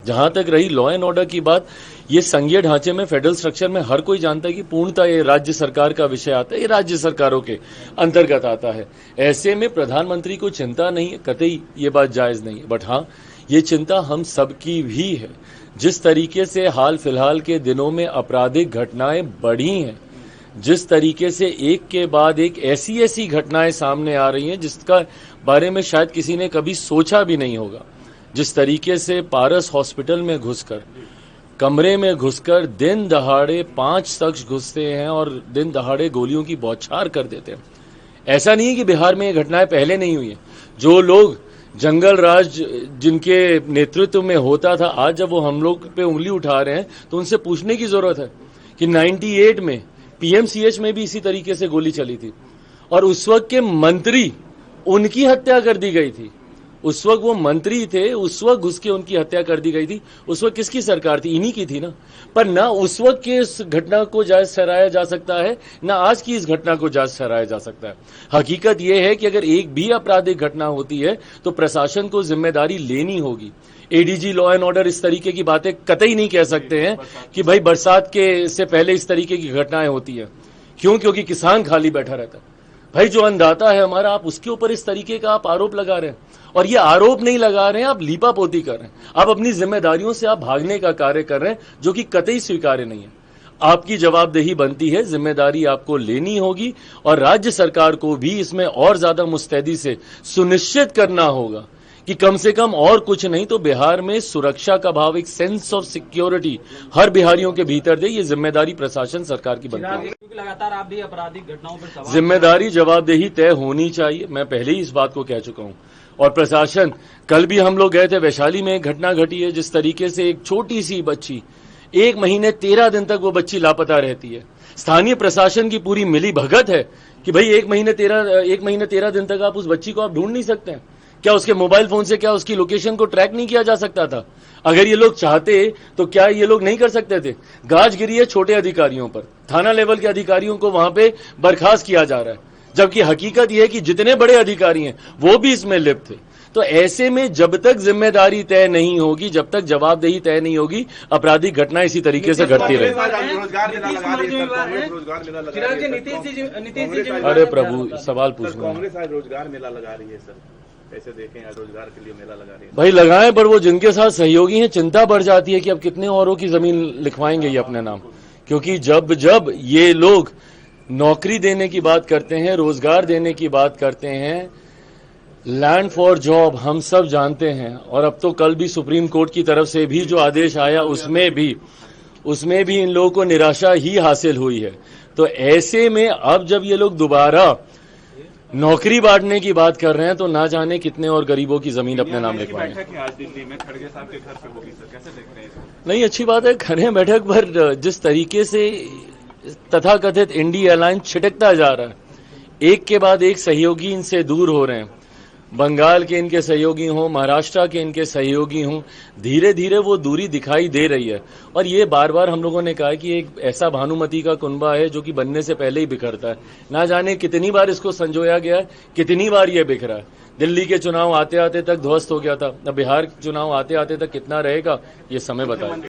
जहां तक रही लॉ एंड ऑर्डर की बात, ये संघीय ढांचे में, फेडरल स्ट्रक्चर में हर कोई जानता है कि पूर्णतः ये राज्य सरकार का विषय आता है, ये राज्य सरकारों के अंतर्गत आता है। ऐसे में प्रधानमंत्री को चिंता नहीं है, कतई ये बात जायज नहीं है, बट हाँ, ये चिंता हम सबकी भी है। जिस तरीके से हाल फिलहाल के दिनों में आपराधिक घटनाएं बढ़ी हैं, जिस तरीके से एक के बाद एक ऐसी घटनाएं सामने आ रही हैं जिसका बारे में शायद किसी ने कभी सोचा भी नहीं होगा, जिस तरीके से पारस हॉस्पिटल में घुसकर, कमरे में घुसकर दिन दहाड़े 5 शख्स घुसते हैं और दिन दहाड़े गोलियों की बौछार कर देते हैं। ऐसा नहीं है कि बिहार में ये घटनाएं पहले नहीं हुई हैं। जो लोग जंगल राज जिनके नेतृत्व में होता था, आज जब वो हम लोग पे उंगली उठा रहे हैं तो उनसे पूछने की जरूरत है कि 98 में पीएमसीएच में भी इसी तरीके से गोली चली थी और उस वक्त के मंत्री, उनकी हत्या कर दी गई थी। उस वक्त वो मंत्री थे, उस वक्त घुस के उनकी हत्या कर दी गई थी। उस वक्त किसकी सरकार थी? इन्हीं की थी ना। पर ना उस वक्त की इस घटना को जायज ठहराया जा सकता है, ना आज की इस घटना को जायज ठहराया जा सकता है। हकीकत यह है कि अगर एक भी आपराधिक घटना होती है तो प्रशासन को जिम्मेदारी लेनी होगी। एडीजी लॉ एंड ऑर्डर इस तरीके की बातें कतई नहीं कह सकते हैं कि भाई बरसात के से पहले इस तरीके की घटनाएं होती है। क्यों? क्योंकि किसान खाली बैठा रहता है। भाई जो अन्नदाता है हमारा, आप उसके ऊपर इस तरीके का आप आरोप लगा रहे हैं, और ये आरोप नहीं लगा रहे हैं, आप लीपापोती कर रहे हैं। आप अपनी जिम्मेदारियों से आप भागने का कार्य कर रहे हैं, जो कि कतई स्वीकार्य नहीं है। आपकी जवाबदेही बनती है, जिम्मेदारी आपको लेनी होगी और राज्य सरकार को भी इसमें और ज्यादा मुस्तैदी से सुनिश्चित करना होगा कि कम से कम और कुछ नहीं तो बिहार में सुरक्षा का भाव, एक सेंस ऑफ सिक्योरिटी हर बिहारियों के भीतर दे। ये जिम्मेदारी प्रशासन सरकार की बनती है। लगातार आप भी आपराधिक घटनाओं पर सवाल, जिम्मेदारी जवाबदेही तय होनी चाहिए। मैं पहले ही इस बात को कह चुका हूं। और प्रशासन, कल भी हम लोग गए थे, वैशाली में एक घटना घटी है जिस तरीके से एक छोटी सी बच्ची 1 महीने 13 दिन तक वो बच्ची लापता रहती है। स्थानीय प्रशासन की पूरी मिली भगत है कि भाई 1 महीने 13 दिन तक आप उस बच्ची को आप ढूंढ नहीं सकते हैं। क्या उसके मोबाइल फोन से क्या उसकी लोकेशन को ट्रैक नहीं किया जा सकता था? अगर ये लोग चाहते तो क्या ये लोग नहीं कर सकते थे? गाज गिरी है छोटे अधिकारियों पर, थाना लेवल के अधिकारियों को वहां पे बर्खास्त किया जा रहा है, जबकि हकीकत यह है कि जितने बड़े अधिकारी हैं वो भी इसमें लिप्त थे। तो ऐसे में जब तक जिम्मेदारी तय नहीं होगी, जब तक जवाबदेही तय नहीं होगी, आपराधिक घटना इसी तरीके से घटती रहेगी। अरे प्रभु, सवाल पूछना। कांग्रेस आज रोजगार मेला लगा रही है सर, कैसे देखें? रोजगार के लिए मेला लगा रही है। भाई लगाएं, पर वो जिनके साथ सहयोगी हैं, चिंता बढ़ जाती है कि अब कितने औरों की जमीन लिखवाएंगे ये अपने नाम। क्योंकि जब जब ये लोग नौकरी देने की बात करते हैं, रोजगार देने की बात करते हैं, लैंड फॉर जॉब हम सब जानते हैं। और अब तो कल भी सुप्रीम कोर्ट की तरफ से भी जो आदेश आया उसमें भी इन लोगों को निराशा ही हासिल हुई है। तो ऐसे में अब जब ये लोग दोबारा नौकरी बांटने की बात कर रहे हैं तो ना जाने कितने और गरीबों की जमीन अपने नाम लिखवाएंगे। आज दिल्ली में खड़गे साहब के घर पे होगी सर, कैसे देख रहे हैं? नहीं, अच्छी बात है। खड़े बैठक पर जिस तरीके से तथाकथित इंडिया अलायंस छिटकता जा रहा है, एक के बाद एक सहयोगी इनसे दूर हो रहे हैं। बंगाल के इनके सहयोगी हों, महाराष्ट्र के इनके सहयोगी हों, धीरे धीरे वो दूरी दिखाई दे रही है। और ये बार बार हम लोगों ने कहा कि एक ऐसा भानुमति का कुनबा है जो कि बनने से पहले ही बिखरता है। ना जाने कितनी बार इसको संजोया गया, कितनी बार ये बिखरा है। दिल्ली के चुनाव आते आते तक ध्वस्त हो गया था, अब बिहार चुनाव आते आते तक कितना रहेगा ये समय बताएगा।